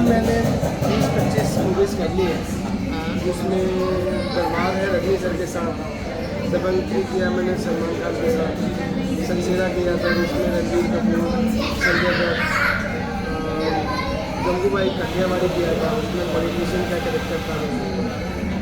मैंने 20-25 मूवीज़ कर ली है, जिसमें दरबार है रणवीर सर के साथ, दबंग 3 किया मैंने सलमान खान के साथ, संसेरा किया था जिसमें रणबीर कपूर, संजय दत्त, गंगूबाई काठियावाड़ी किया था, उसमें पॉलिटिशियन का कैरेक्टर था।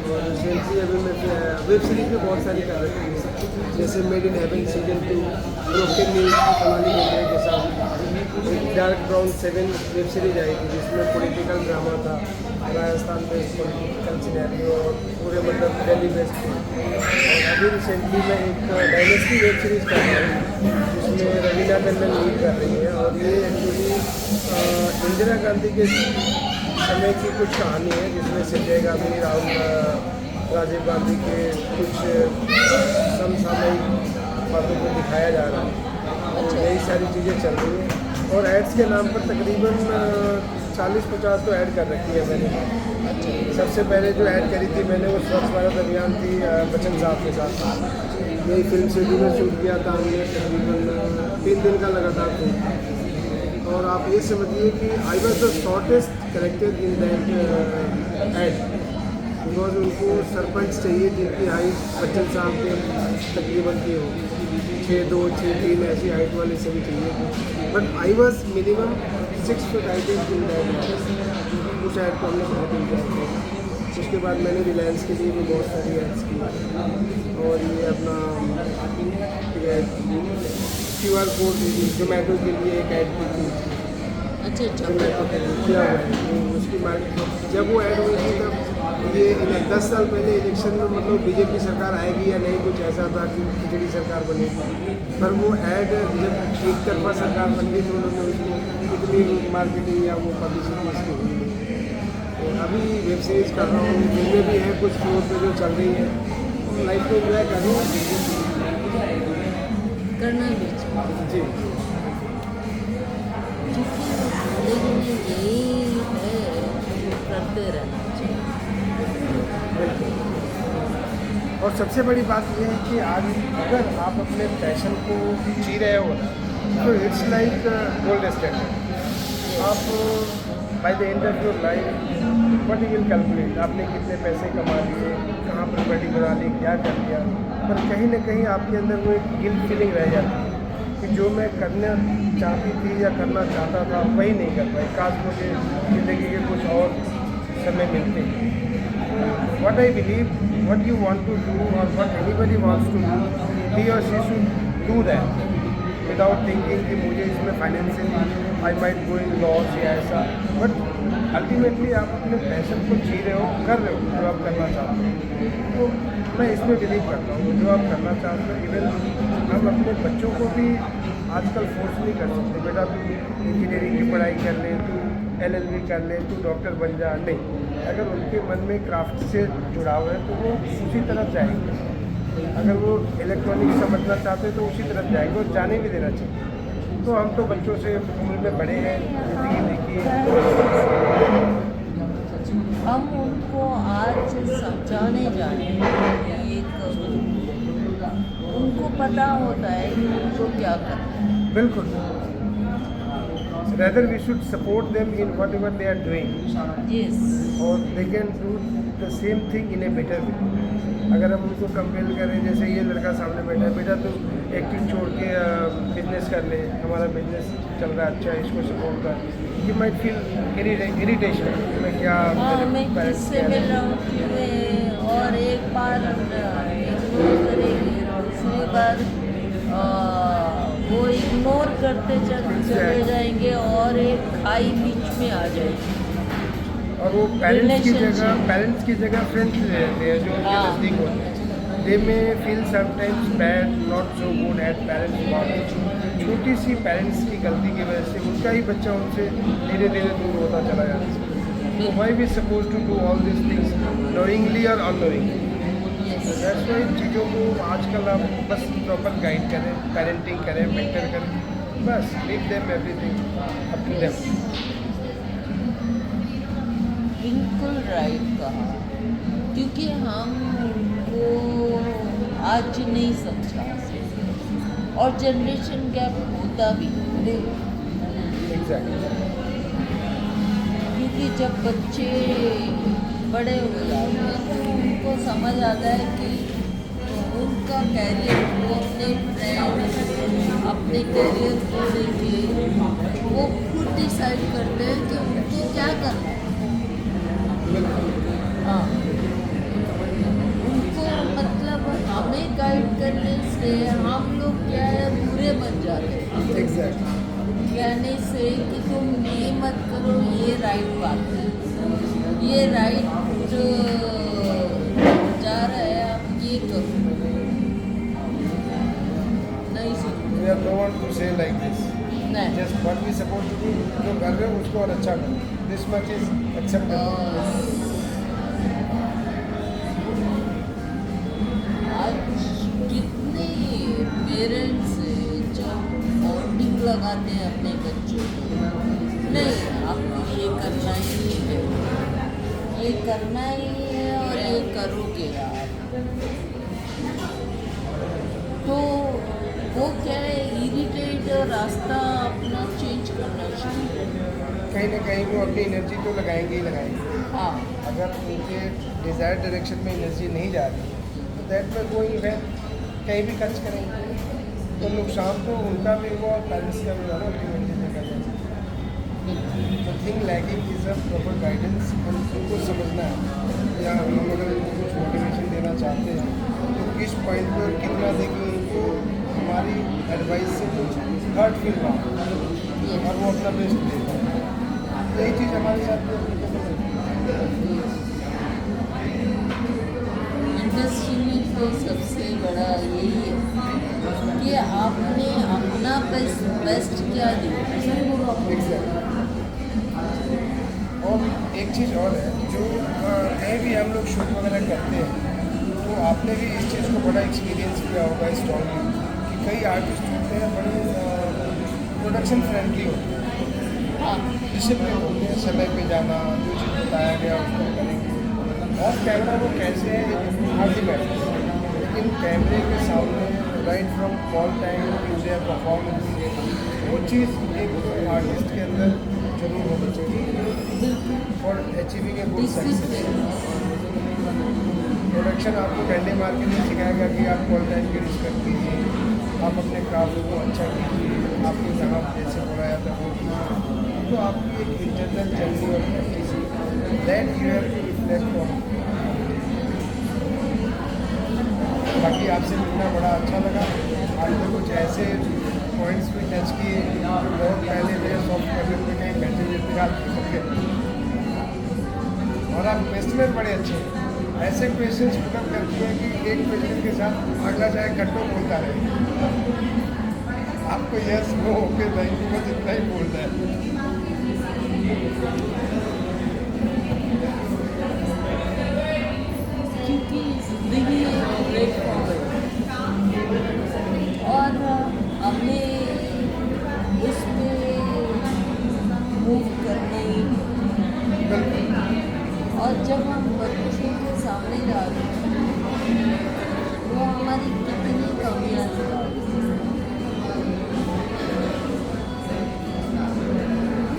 और रिसेंटली अभी मैं वेब सीरीज में बहुत सारी कर रही हूँ, जैसे made in heaven season 2, broken news कमाली मेरे के साथ, एक डार्क ब्राउन 7 वेब सीरीज आई थी जिसमें पॉलिटिकल ड्रामा था, राजस्थान बेस्ड पॉलिटिकल सिनेरियो और पूरे मतलब दिल्ली बेस्ड थे। और अभी रिसेंटली मैं एक डायनेस्टी वेब सीरीज़ कर रही हूँ जिसमें रवीना टंडन लीड कर रही है, और ये एक्चुअली इंदिरा गांधी के समय की कुछ कहानी है जिसमें संजय गांधी, राजीव गांधी के कुछ समसामयिक बातों को दिखाया जा रहा है। तो यही सारी चीज़ें चल रही हैं, और एड्स के नाम पर तकरीबन 40-50 तो ऐड कर रखी है मैंने। सबसे पहले जो ऐड करी थी मैंने वो स्वच्छ भारत अभियान थी बच्चन साहब के साथ, यही फिल्म सिटी में शूट किया था हमने, तकरीबन 3 दिन का लगातार शूट। और आप ये समझिए कि I was the shortest character in that ad, because उनको सरपंच चाहिए जिनकी हाइट बच्चन साहब के तकरीबन की हो, 6'2", 6'3" ऐसी हाइट वाले सभी चाहिए थे, but I was minimum 6 foot height in that. उस एड को हमने बहुत इंजॉय किया। उसके बाद मैंने रिलायंस के लिए भी बहुत सारी एड्स की, और ये अपना QR कोड जोमेटो के लिए एक ऐड की थी। अच्छा जोमेटो के लिए किया हुआ है, उसकी मार्केट जब वो ऐड हुई थी तब ये 10 साल पहले इलेक्शन में मतलब बीजेपी सरकार आएगी या नहीं, कुछ ऐसा था कि खिचड़ी सरकार बनेगी, पर वो ऐड जब एक तरफा सरकार बन गई तो उन्होंने उसको इतनी मार्केटिंग या वो पब्लिसिटी इसकी हुई नहीं। तो अभी वेब सीरीज़ कर रहा हूँ, फिल्में भी हैं कुछ फ्लोर पे जो चल रही हैं, लाइफ को एंजॉय कर रहा हूँ करना भी जी। लेकिन यही है करते रहना चाहिए। और सबसे बड़ी बात यह है कि आज अगर आप अपने पैशन को जी रहे हो ना, तो इट्स लाइक गोल्ड स्टैंडर्ड। आप by the end of your life what you will calculate, आपने कितने पैसे कमा लिए, कहाँ प्रॉपर्टी बना ली, क्या कर लिया, पर कहीं ना कहीं आपके अंदर वो एक गिल्ट फीलिंग रह जाती है कि जो मैं करना चाहती थी या करना चाहता था वही नहीं कर पाई, काश मुझे ज़िंदगी के कुछ और समय मिलते। What I believe, what you want to do or what anybody wants to do, he or she should do that without thinking कि मुझे इसमें financially I might go in loss या ऐसा, बट अल्टीमेटली आप अपने पैशन को जी रहे हो, कर रहे हो जो आप करना चाहते हो। तो मैं इसमें बिलीव करता हूँ जो आप करना चाहते हो, इवन हम अपने बच्चों को भी आजकल फोर्स नहीं कर सकते, बेटा तू इंजीनियरिंग की पढ़ाई कर ले, तू LLB कर ले, तू डॉक्टर बन जा, नहीं। अगर उनके मन में क्राफ्ट से जुड़ाव है तो वो उसी तरफ जाएंगे, अगर वो इलेक्ट्रॉनिक्स समझना चाहते हैं तो उसी तरफ जाएंगे, और जाने भी देना चाहिए। तो हम तो बच्चों से उम्र में बड़े हैं, ज़िंदगी देखिए। हम उनको आज समझाने जाने ये करो, उनको पता होता है कि उनको क्या करना है। बिल्कुल, rather we should support them in whatever they are doing, Yes. और they can do the same thing in a better way. अगर हम उनको कंपेयर करें, जैसे ये लड़का सामने बैठा है, बेटा तो एक्टिंग छोड़ के बिजनेस कर ले, हमारा बिजनेस चल रहा है अच्छा है, इसको सपोर्ट कर, यू माइट फील इरिटेशन मैं क्या मैं किससे मिल रहा हूँ और एक बार इग्नोर करेंगे, दूसरी बार वो इग्नोर करते चले जाएंगे और एक खाई बीच में आ जाएगी। और वो पेरेंट्स की जगह फ्रेंड्स रहते हैं जो उनके नज़दीक होते हैं, दे में feel sometimes bad, not so good at parents bound. छोटी सी पेरेंट्स की गलती की वजह से उनका ही बच्चा उनसे धीरे धीरे दूर होता चला जाता है। तो why we suppose to do all this things knowingly और अननोइंगली। दैट्स वाई चीज़ों को आजकल आप बस प्रॉपर गाइड करें, पेरेंटिंग करें, मेंटर करें, बस leave them everything up to them. बिल्कुल राइट कहा, क्योंकि हम वो आज नहीं समझा सकते और जनरेशन गैप होता भी एग्जैक्टली। क्योंकि जब बच्चे बड़े हो जाते हैं तो उनको समझ आता है कि उनका कैरियर, वो अपने फ्रेंड अपने कैरियर को लेके वो खुद डिसाइड करते हैं कि उनको क्या करना है। हाँ, उनको मतलब हमें गाइड करने से हम लोग क्या है बुरे बन जाते हैं। एग्जैक्टली। कहने से कि तुम ये मत करो, ये राइट बात है, ये राइट जा रहा है, आप ये करो, नहीं सुनो। We have no one to say like this. नहीं, Just what we supposed to do, जो कर रहे हो उसको और अच्छा करो. This much is acceptable. आज कितने पेरेंट्स जो बॉन्डिंग लगाते हैं अपने बच्चों को, नहीं आपको ये करना ही है, ये करना ही है और ये करोगे आप, तो वो क्या है इरिटेट रास्ता अपना चेंज करना चाहिए। कहीं ना कहीं वो अपनी एनर्जी तो लगाएंगे ही लगाएंगे. हाँ, अगर उनके डिज़ायर डायरेक्शन में एनर्जी नहीं जा रही तो दैट में गोइंग वेल कहीं भी खर्च करेंगे तो नुकसान तो उनका भी हुआ और पेरेंट्स का भी हुआ ना अल्टीमेटली देखा जाए. तो thing lacking is a proper guidance. उनको समझना है या हम अगर उनको कुछ मोटिवेशन देना चाहते हैं तो किस पॉइंट पर कितना देंगे उनको हमारी एडवाइस से कुछ हर्ट फील ना हो और वो अपना बेस्ट दे पाए. यही चीज़ हमारे साथ भी इंडस्ट्री में तो सबसे बड़ा यही है कि आपने अपना बेस्ट क्या दिया। और एक चीज़ और है जो कहीं भी हम लोग शूट वगैरह करते हैं तो आपने भी इस चीज़ को बड़ा एक्सपीरियंस किया होगा स्ट्रॉन्गली कि कई आर्टिस्ट होते हैं बड़े प्रोडक्शन फ्रेंडली होते हैं. हाँ, डिसिप्लिन होते हैं, समय पे जाना, जो चीज़ बताया गया उसको करेंगे. ऑफ कैमरा वो कैसे है अल्टीमेट, लेकिन कैमरे के सामने right from call time to their performance वो चीज़ एक आर्टिस्ट के अंदर जरूर होनी चाहिए for achieving a good success. Production आपको डंडे मार के नहीं सिखाएगा कि आप कॉल टाइम की रिस्पेक्ट कीजिए, आप अपने क्राफ्ट को अच्छा कीजिए, आपको जहाँ जैसे बुलाया था वो कीजिए. तो आपकी एक इंटरनल जर्नी और practice that you have to reflect on. बाकी आपसे मिलना बड़ा अच्छा लगा. आपने कुछ ऐसे पॉइंट्स भी टच किए जो बहुत पहले मेरे सॉफ्ट कॉर्नर में कहीं बैठे हुए निकाल सके. और आप क्वेश्चनर बड़े अच्छे हैं. ऐसे क्वेश्चंस पुटअप करते हैं कि एक क्वेश्चन के साथ अगला चाहे घंटों बोलता रहे. आपको yes no okay thank you बस इतना ही बोलता है. क्योंकि जिंदगी एक प्लेटफॉर्म है और हमें उस पर मूव करना ही, और जब हम बच्चों के सामने जाते हैं वो हमारी कितनी कमियाँ निकालते हैं.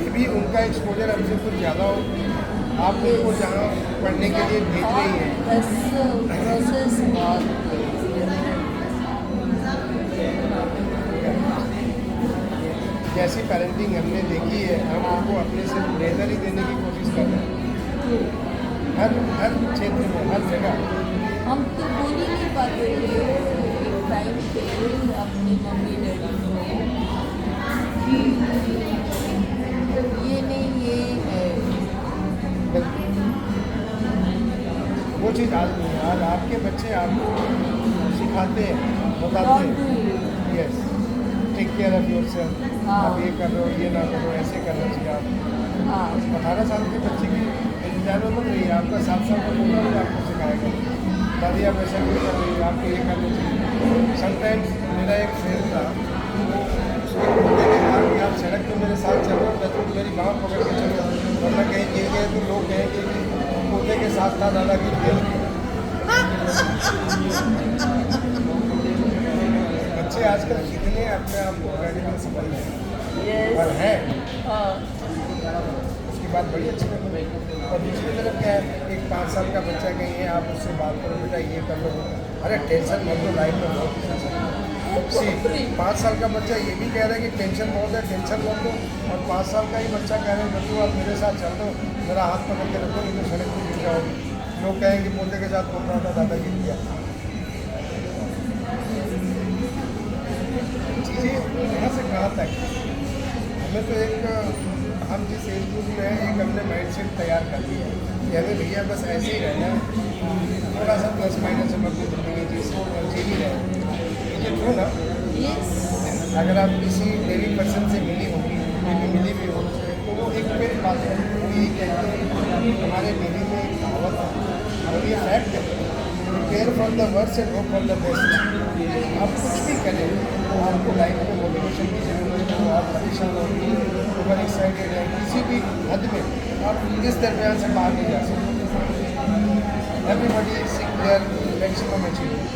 ये भी उनका एक्सपोजर हमसे कुछ ज़्यादा हो. आप उनको जहाँ पढ़ने के लिए भेज रही हैं प्रोसेस बहुत जैसी पेरेंटिंग हमने देखी है हम उनको अपने से बेहतर ही देने की कोशिश कर रहे हैं हर क्षेत्र में हर जगह. हम तो बोल ही नहीं पाते थे एक टाइम पे अपनी मम्मी डैडी को कि ये नहीं ये है. वो चीज़ आज नहीं है. आज आपके बच्चे आपको सिखाते हैं, बताते हैं yes take care of your self. आप ये कर रहे हो, ये ना करो, ऐसे करना चाहिए. आप हाँ, 18 साल के बच्चे की इंतजार में मत रहिए. आपका 7 साल का बच्चा भी आपको सिखाएगा दादी आप ऐसा नहीं कर रही, आपको ये करना चाहिए. समटाइम्स मेरा एक फ्रेंड था कि आप सड़क पर मेरे साथ चल रहे हो तो मेरी बाँह पकड़ के चलो, वरना कहीं गिर गए तो लोग कहेंगे कि पोते के साथ था दादा गिर गए. बच्चे आजकल कितने अपने आप को रेडिकल समझ रहे हैं यस, और है. हाँ, उसके बात बड़ी अच्छी लगी। और दूसरी तरफ क्या है, एक 5 साल का बच्चा कहीं है, आप उससे बात करो बेटा ये कर लो, अरे टेंशन मत लो, लाइफ में बहुत कुछ है। 5 साल का बच्चा ये भी कह रहा है कि टेंशन बहुत है, टेंशन मत लो, और 5 साल का ही बच्चा कह रहा है बच्चों आप मेरे साथ चल दो, मेरा हाथ पकड़ के रखो, नहीं तो सड़क पर गिर जाओगे। लोग कहेंगे पोते के साथ पोता था, दादा गिर गया। चीज़ें कहाँ से कहाँ तक, हमें तो एक, हम जिस एज ग्रुप में हैं एक हमने माइंड सेट तैयार कर लिया है कि हमें भैया बस ऐसे ही रहना है, थोड़ा सा प्लस माइनस हम अपनी ज़िंदगी जी ही रहे। ये क्यों ना, अगर आप किसी डेली पर्सन से मिली होगी, मिली भी हो, तो वो एक मेरी बात है, वो यही कहते हैं हमारे डेली में एक कहावत है और ये फैक्ट है, care for the worst and hope for the best. आप कुछ भी करें तो आपको लाइफ में मोटिवेशन की जरूरत है, आप परेशान हो, ओवर एक्साइटेड है, किसी भी हद में आप इस दरमियान से बाहर नहीं जा सकते। Everybody is seeing their maximum achievement,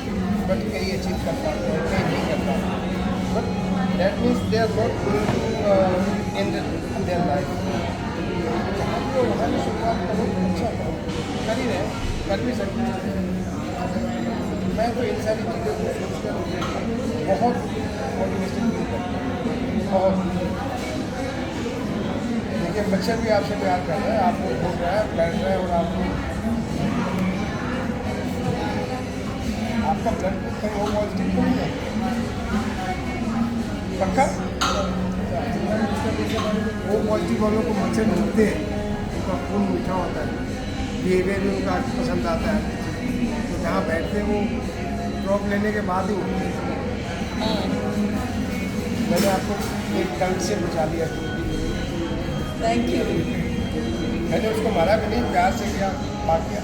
but कई अचीव कर पाते हैं, कई नहीं कर पाते, but that means they are not going to end their life. आपको वहाँ से शुरुआत करो, अच्छा करो, कर ही रहे, कर भी सकते हैं। मैं तो इन सारी चीज़ों को सोचकर बहुत मोटिवेशन फील करता हूँ, बहुत। देखिए बच्चा भी आपसे प्यार कर रहा है, आपको बोल रहा है, बैठ रहा है, और आपको आपका ब्लड कहीं वो पॉजिटिव तो नहीं है, पक्का। वो पॉजिटिव वालों को मच्छर मिलते हैं, उनका खून मीठा होता है, बिहेवियर भी उनका पसंद आता है, तो जहाँ बैठते हैं वो ड्रॉप लेने के बाद ही उठते हैं। मैंने आपको एक डंक से बचा लिया, थैंक यू। मैंने उसको मारा भी नहीं, प्यार से किया, मार किया।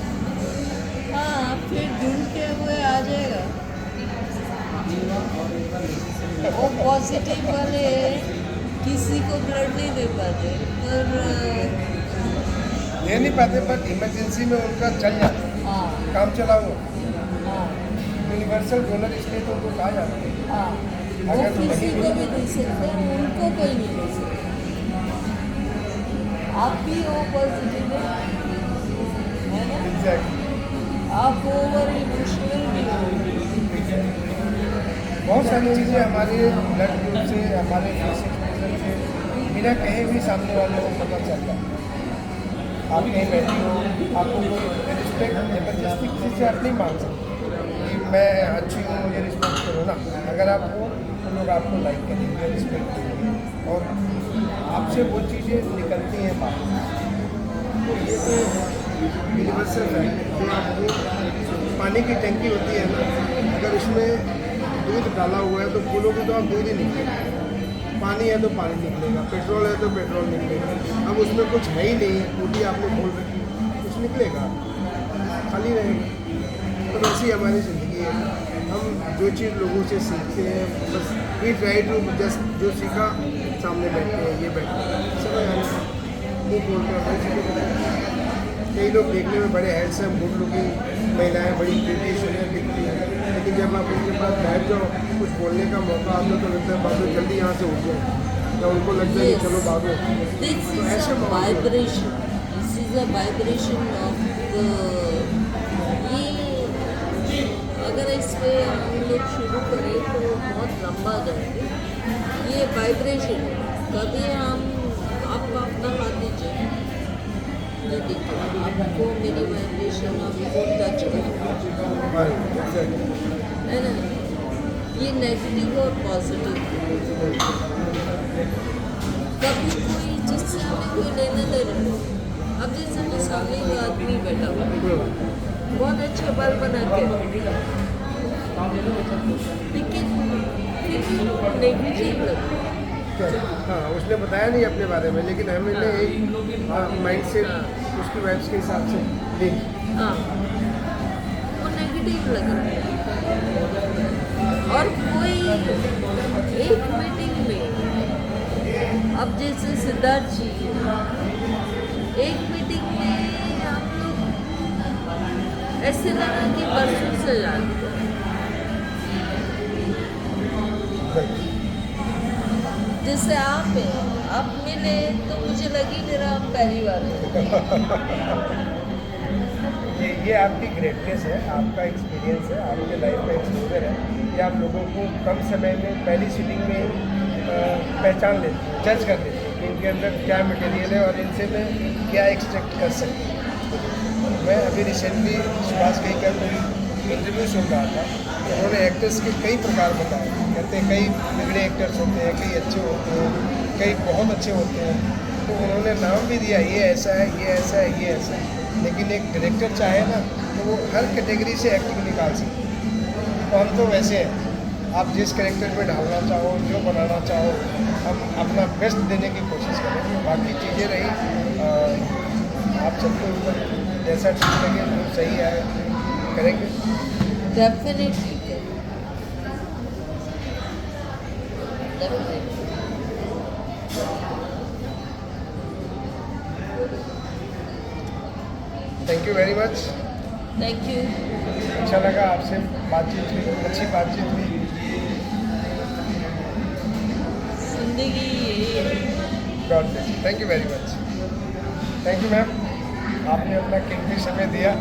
हाँ, फिर ढूंढते हुए आ जाएगा। वो पॉजिटिव वाले किसी को ब्लड नहीं दे पाते, पर दे नहीं पाते, बट इमरजेंसी में उनका चल जाता है, हाँ काम चला हुआ। हाँ यूनिवर्सल डोनर इसलिए तो उनको कहा जाता है। हाँ, वो अगर किसी नहीं को भी दे सकते हैं, उनको कोई नहीं दे सकता। आप भी वो पॉजिटिव है ना, एग्जैक्टली, आप ओवर इमोशनल भी हो। बहुत सारी चीज़ें हमारे ब्लड ग्रुप से, हमारे फेस एक्सप्रेशन से, बिना कहे भी सामने वाले को पता चलता है। आप कहीं बैठी हो, आपको कोई रिस्पेक्ट जबरदस्ती किसी से आप नहीं मांग सकते कि मैं अच्छी हूँ मुझे रिस्पेक्ट करो ना। अगर आप हो तो लोग आपको लाइक करेंगे, रिस्पेक्ट करेंगे, और आपसे वो चीज़ें निकलती हैं बाहर। तो ये तो यूनिवर्सल है। जो आपको पानी की टंकी होती है ना, अगर उसमें दूध डाला हुआ है तो खोलोगे तो आप दूध ही निकलेगा, पानी है तो पानी निकलेगा, पेट्रोल है तो पेट्रोल निकलेगा। अब उसमें कुछ है ही नहीं, टूटी आपने खोल रखी, कुछ निकलेगा, खाली रहेगा। तो वैसी हमारी ज़िंदगी है, हम जो चीज़ लोगों से सीखते हैं, बस वी ट्राई टू जस्ट जो सीखा सामने बैठते हैं, ये बैठते हैं, समझ आने मुँह बोलते हैं। कई लोग देखने में बड़े हैंडसम गुड लुकिंग महिलाएं बड़ी ब्यूटी सुंदर दिखती हैं, लेकिन जब आप उनके पास बैठ जाओ, कुछ बोलने का मौका आता तो लगता है भागो, जल्दी यहाँ से उठ जाओ, या उनको लगता है कि चलो भागो। This तो is ऐसे a माहौल में- vibration. This is a vibration of the. ये अगर इस पे हम लोग शुरू करें तो बहुत लंबा जाएंगे। ये वाइब्रेशन कभी हम आपको अपना हाथ दीजिए, ये देखिए आपको मेरी वाइब्रेशन आपको टच करें, है ना। ये नेगेटिव और पॉजिटिव, कभी कोई जिससे हमें कोई लेना देना नहीं। अब जैसे मैं सामने कोई आदमी बैठा हुआ, बहुत अच्छे बाल बना के, लेकिन नेगेटिव लगता है। हाँ, उसने बताया नहीं अपने बारे में, लेकिन हमने एक माइंड सेट उसकी वाइब्स के हिसाब से लिंक। हाँ, वो नेगेटिव लग रहा है। और कोई एक मीटिंग में, अब जैसे सिद्धार्थ जी, एक मीटिंग में हम लोग ऐसे लगा कि बरसों से जानते हैं। जैसे आप हैं, आप मिले तो मुझे लगी मेरा आप पहली बार है। ये आपकी ग्रेटनेस है, आपका एक्सपीरियंस है, आपके लाइफ का एक्सपोजर है कि आप लोगों को कम समय में पहली सीटिंग में पहचान लेते हैं, जज कर लेते हैं कि इनके अंदर क्या मटेरियल है और इनसे मैं क्या एक्सपेक्ट कर सकती हूँ। मैं अभी रिसेंटली सुभाष कई का कोई इंटरव्यू सुन रहा था, उन्होंने एक्टर्स के कई प्रकार बताए। कहते हैं कई बिगड़े एक्टर्स होते हैं, कई अच्छे होते हैं, कई बहुत अच्छे होते हैं। तो उन्होंने नाम भी दिया, ये ऐसा है, ये ऐसा है, ये ऐसा है। लेकिन एक डायरेक्टर चाहे ना तो वो हर कैटेगरी से एक्टिंग निकाल सकते हैं। तो हम तो वैसे हैं, आप जिस कैरेक्टर में ढालना चाहो, जो बनाना चाहो, हम अपना बेस्ट देने की कोशिश करें। बाकी चीज़ें रही आप सबके ऊपर, जैसा ठीक लगे जो सही है करेंगे। Definitely definitely. Thank you very much. Thank you. अच्छा लगा आपसे बातचीत हुई, अच्छी बातचीत हुई। जिंदगी यही है। God bless you. Thank you very much. Thank you ma'am, आपने अपना कीमती समय दिया।